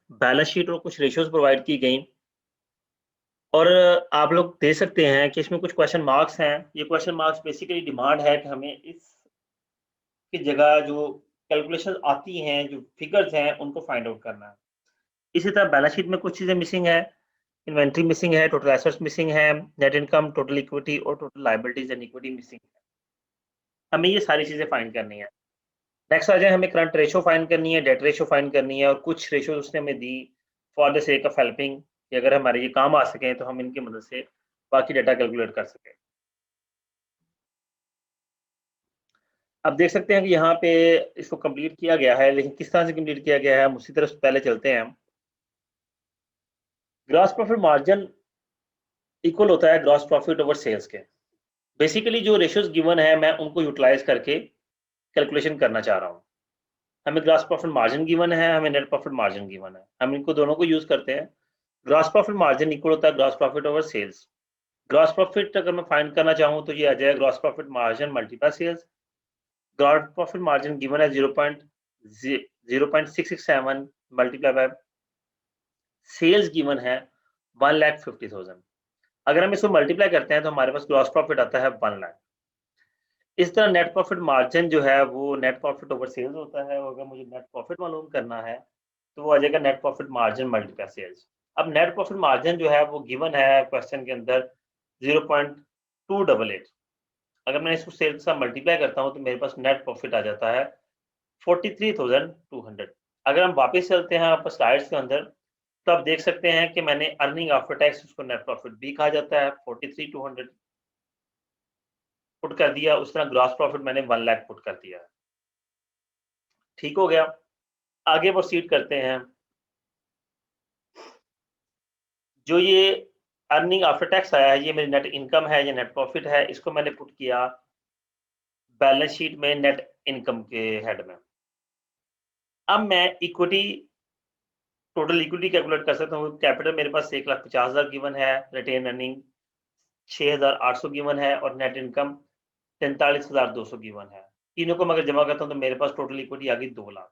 Balance sheet और कुछ ratios provide की गई और आप लोग दे सकते हैं कि इसमें कुछ क्वेश्चन मार्क्स हैं। ये क्वेश्चन मार्क्स बेसिकली डिमांड है कि हमें इसकी जगह जो कैलकुलेशन आती हैं, जो फिगर्स हैं, उनको फाइंड आउट करना है। इसी तरह बैलेंस शीट में कुछ चीज़ें मिसिंग है, इन्वेंटरी मिसिंग है, टोटल एसेट्स मिसिंग है, नेट इनकम, टोटल इक्विटी और total liabilities and equity missing है। हमें ये सारी चीज़ें फाइंड करनी है। नेक्स्ट आ जाए, हमें करंट रेशियो फाइंड करनी है, डेट रेशियो फाइंड करनी है और कुछ रेशियोज उसने हमें दी for the sake of helping कि अगर हमारे ये काम आ सकें तो हम इनकी मदद से बाकी डाटा कैलकुलेट कर सकें। अब देख सकते हैं कि यहाँ पे इसको कंप्लीट किया गया है, लेकिन किस तरह से कंप्लीट किया गया है हम उसी तरह पहले चलते हैं। ग्रॉस प्रॉफिट मार्जिन इक्वल होता है ग्रॉस प्रॉफिट ओवर सेल्स के। बेसिकली जो रेशियोज गिवन है मैं उनको यूटिलाइज करके कैलकुलेशन करना चाह रहा हूँ। हमें ग्रॉस प्रॉफिट मार्जिन गिवन है, हमें नेट प्रॉफिट मार्जिन गिवन है, हम इनको दोनों को यूज करते हैं। ग्रॉस प्रॉफिट मार्जिन इक्वल होता है gross profit over sales. Gross profit अगर मैं फाइंड करना चाहूँ तो ये आ जाएगा gross profit margin multiply sales. Gross profit margin given है 0.0667 मल्टीप्लाई बाय सेल्स गिवन है 1,50,000। अगर हम इसको मल्टीप्लाई करते हैं तो हमारे पास ग्रॉस प्रॉफिट आता है 1 लाख। इस तरह नेट प्रॉफिट मार्जिन जो है वो नेट प्रॉफिट ओवर सेल्स होता है और अगर मुझे नेट प्रॉफिट मालूम करना है तो वो आ जाएगा net profit margin multiply sales. अब नेट प्रॉफिट मार्जिन जो है वो गिवन है क्वेश्चन के अंदर 0.288। अगर मैं इसको सेल्स के साथ मल्टीप्लाई करता हूँ तो मेरे पास नेट प्रॉफिट आ जाता है 43,200। अगर हम वापस चलते हैं आपस स्लाइड्स के अंदर तो आप देख सकते हैं कि मैंने अर्निंग आफ्टर टैक्स उसको नेट प्रॉफिट भी कहा जाता है 43,200 पुट कर दिया। उस तरह ग्रॉस प्रॉफिट मैंने 1 लाख पुट कर दिया। ठीक हो गया। आगे प्रोसीड करते हैं। जो ये अर्निंग आफ्टर टैक्स आया है ये मेरी नेट इनकम है या नेट प्रॉफिट है, इसको मैंने पुट किया बैलेंस शीट में नेट इनकम के हेड में। अब मैं इक्विटी टोटल इक्विटी कैलकुलेट कर सकता हूँ। कैपिटल मेरे पास 1,50,000 गिवन है, रिटेन अर्निंग 6,800 गिवन है और नेट इनकम 43,200 गिवन है। तीनों को मैं अगर जमा करता हूँ तो मेरे पास टोटल इक्विटी आ गई 2 लाख।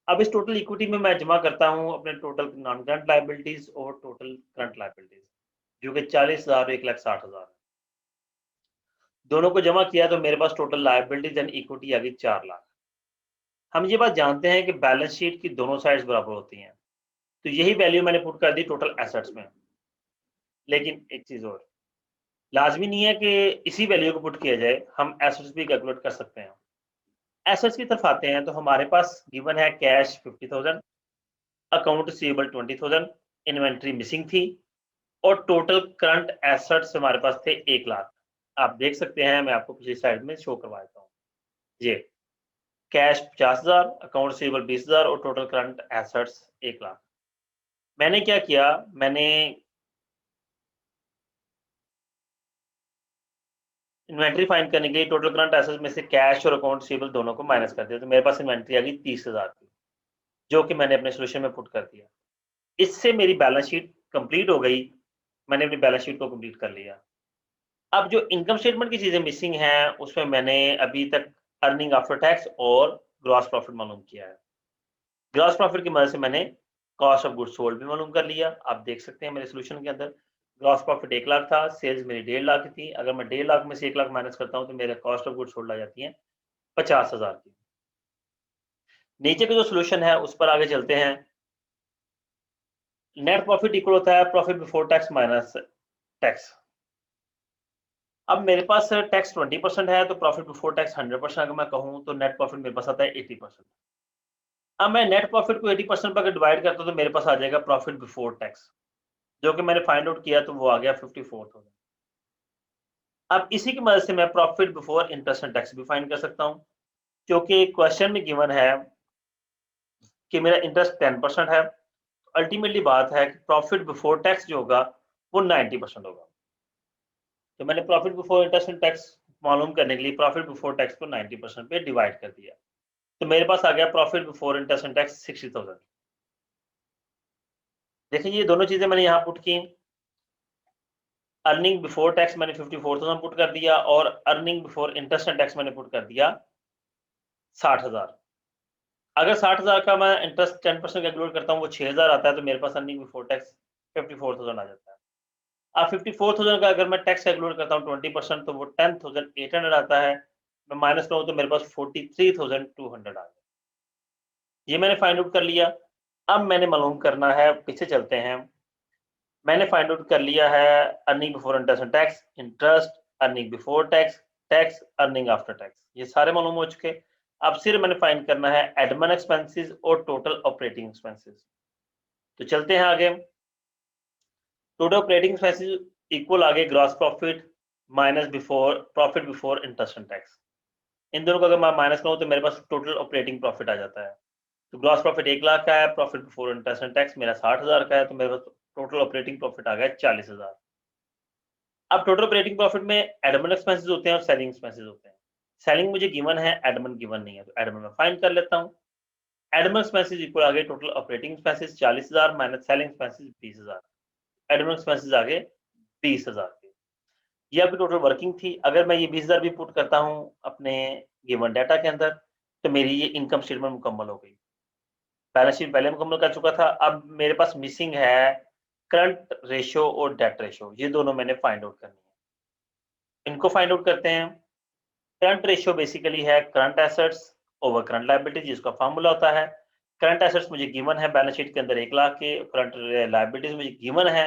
अब इस टोटल इक्विटी में मैं जमा करता हूँ अपने टोटल नॉन करंट लायबिलिटीज और टोटल करंट लायबिलिटीज जो कि 40,000 और 1,60,000 है। दोनों को जमा किया तो मेरे पास टोटल लायबिलिटीज एंड इक्विटी आ गई 4 लाख। हम ये बात जानते हैं कि बैलेंस शीट की दोनों साइड्स बराबर होती हैं, तो यही वैल्यू मैंने पुट कर दी टोटल एसेट्स में। लेकिन एक चीज और, लाजमी नहीं है कि इसी वैल्यू को पुट किया जाए, हम एसेट्स भी कैलकुलेट कर सकते हैं। एसेट्स की तरफ आते हैं तो हमारे पास गिवन है cash 50,000, account receivable 20,000, inventory missing थी और टोटल करंट एसेट्स हमारे पास थे 1 लाख। आप देख सकते हैं, मैं आपको पिछली स्लाइड में शो करवा देता हूँ। ये कैश 50,000, अकाउंट रिसीवेबल 20,000 और टोटल करंट एसेट्स 1 लाख। मैंने क्या किया, मैंने इन्वेंट्री फाइंड करने के लिए टोटल करंट एसेट्स में से कैश और अकाउंट रिसीवेबल दोनों को माइनस कर दिया, तो मेरे पास इन्वेंट्री आ गई 30,000 की, जो कि मैंने अपने सोल्यूशन में पुट कर दिया। इससे मेरी बैलेंस शीट कंप्लीट हो गई। मैंने अपनी बैलेंस शीट को कंप्लीट कर लिया। अब जो इनकम स्टेटमेंट की चीजें मिसिंग हैं उसमें मैंने अभी तक अर्निंग आफ्टर टैक्स और ग्रॉस प्रॉफिट मालूम किया है। ग्रॉस प्रॉफिट की मदद से मैंने कॉस्ट ऑफ गुड्स सोल्ड भी मालूम कर लिया। आप देख सकते हैं मेरे सोल्यूशन के अंदर ग्रॉस प्रॉफिट 1 लाख था, सेल्स मेरी 1.5 लाख की थी। अगर मैं 1.5 लाख में से 1 लाख माइनस करता हूँ तो मेरे कॉस्ट ऑफ गुड्स सोल्ड आ जाती है 50,000 की। नीचे का जो सोल्यूशन है उस पर आगे चलते हैं। नेट प्रॉफिट इक्वल होता है profit before tax minus tax. अब मेरे पास टैक्स 20% है तो प्रॉफिट बिफोर टैक्स 100%। अगर मैं कहूँ तो नेट प्रॉफिट मेरे पास आता है 80%। अब मैं नेट प्रॉफिट को 80% पर अगर डिवाइड करता हूँ तो मेरे पास आ जाएगा प्रॉफिट बिफोर टैक्स, जो कि मैंने फाइंड आउट किया तो वो आ गया 54,000। अब इसी की मदद से मैं profit before interest and tax भी फाइंड कर सकता हूँ, क्योंकि क्वेश्चन में गिवन है कि मेरा इंटरेस्ट 10% है। अल्टीमेटली बात है कि प्रॉफिट बिफोर टैक्स जो होगा वो 90% होगा। तो मैंने profit before interest and tax मालूम करने के लिए प्रॉफिट बिफोर टैक्स को 90% पे डिवाइड कर दिया, तो मेरे पास आ गया profit before interest and tax 60,000। देखिए ये दोनों चीजें मैंने यहाँ पुट की। अर्निंग बिफोर टैक्स मैंने 54,000 पुट कर दिया और earning before interest and tax मैंने पुट कर दिया 60,000। अगर 60,000 का मैं इंटरेस्ट 10% कैलकुलेट करता हूँ, वो 6,000 आता है, तो मेरे पास अर्निंग बिफोर टैक्स 54,000 आ जाता है। अब 54,000 का अगर मैं टैक्स कैलकुलेट करता हूँ 20%, तो वो 10,800 आता है। मैं माइनस करूँ तो मेरे पास 43,200 आ गया। ये मैंने फाइंड आउट कर लिया। अब मैंने मालूम करना है, पीछे चलते हैं। मैंने फाइंड आउट कर लिया है earning before interest and tax, interest, earning before tax, tax, earning after tax, ये सारे मालूम हो चुके। अब सिर्फ मैंने फाइंड करना है एडमिन एक्सपेंसेस और टोटल ऑपरेटिंग एक्सपेंसेस। तो चलते हैं आगे। टोटल ऑपरेटिंग एक्सपेंसेस इक्वल आगे gross profit minus before profit before interest and tax. इन दोनों को अगर मैं माइनस करूं तो मेरे पास टोटल ऑपरेटिंग प्रॉफिट आ जाता है। तो ग्रॉस प्रॉफिट 1 लाख का है, profit before interest and tax मेरा 60,000 का है, तो मेरे पास टोटल ऑपरेटिंग प्रॉफिट आ गया 40,000। अब टोटल ऑपरेटिंग प्रॉफिट में एडमिन एक्सपेंसेस होते हैं और सेलिंग एक्सपेंसेस होते हैं। सेलिंग मुझे गिवन है, एडमिन गिवन नहीं है, तो एडमिन मैं फाइंड कर लेता हूं। एडमिन एक्सपेंसेस इक्वल आगे total operating expenses 40,000 minus selling expenses 20,000। Admin expenses आगे 20,000 के। ये आपकी टोटल वर्किंग थी। अगर मैं ये 20,000 भी पुट करता हूं अपने गिवन डाटा के अंदर, तो मेरी ये इनकम स्टेटमेंट मुकम्मल हो गई। बैलेंस शीट पहले मुकम्मल कर चुका था। अब मेरे पास मिसिंग है करंट रेशियो और डेट रेशियो, ये दोनों मैंने फाइंड आउट करनी है। इनको फाइंड आउट करते हैं। करंट रेशियो बेसिकली है current assets over current liabilities, जिसका फार्मूला होता है करंट एसेट्स मुझे गिवन है बैलेंस शीट के अंदर 1 लाख के, करंट लायबिलिटीज मुझे गिवन है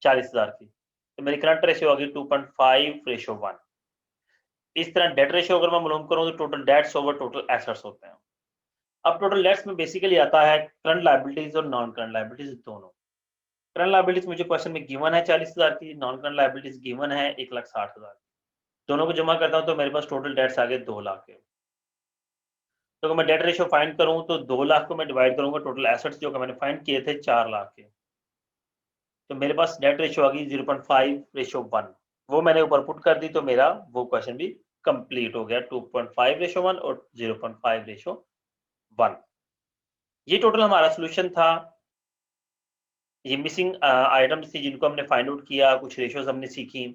40,000 की, तो मेरी करंट रेशियो आ गई 2.5:1। इस तरह डेट रेशियो अगर मैं मालूम करूं तो total debts over total assets होते हैं। अब टोटल डेट्स में बेसिकली आता है करंट लायबिलिटीज और नॉन करंट लायबिलिटीज दोनों। करंट लायबिलिटीज मुझे क्वेश्चन में गिवन है 40,000 की, नॉन करंट लायबिलिटीज गिवन है 1,60,000। दोनों को जमा करता हूं तो मेरे पास टोटल डेट्स आ गए 2 लाख के। तो अगर मैं डेट रेशियो फाइंड करूं तो 2 लाख को मैं डिवाइड करूंगा टोटल एसेट्स जो कि मैंने फाइंड किए थे 4 लाख के, तो मेरे पास डेट रेशियो आ गई 0.5:1। वो मैंने ऊपर पुट कर दी, तो मेरा वो क्वेश्चन भी कंप्लीट हो गया। 2.5:1 और 0.5:1। ये टोटल हमारा सोल्यूशन था। ये मिसिंग आइटम्स थी जिनको हमने फाइंड आउट किया, कुछ रेशियोज हमने सीखी।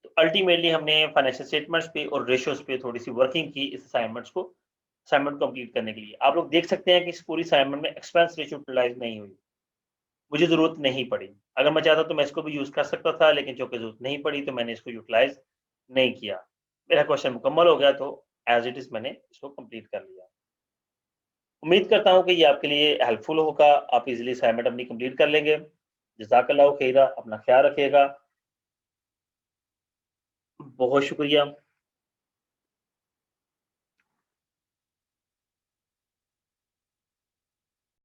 तो अल्टीमेटली हमने फाइनेंशियल स्टेटमेंट्स पे और रेशियोज पे थोड़ी सी वर्किंग की इस असाइनमेंट कंप्लीट करने के लिए। आप लोग देख सकते हैं कि इस पूरी असाइनमेंट में एक्सपेंस रेशियो यूटिलाइज नहीं हुई, मुझे जरूरत नहीं पड़ी। अगर मैं चाहता तो मैं इसको भी यूज कर सकता था, लेकिन चूंकि जरूरत नहीं पड़ी तो मैंने इसको यूटिलाइज नहीं किया। मेरा क्वेश्चन मुकम्मल हो गया, तो एज इट इज मैंने इसको कंप्लीट कर लिया। उम्मीद करता हूँ कि ये आपके लिए हेल्पफुल होगा, आप इजीली असाइनमेंट अपनी कंप्लीट कर लेंगे। जज़ाकल्लाहु खैरा, अपना ख्याल रखिएगा। बहुत शुक्रिया।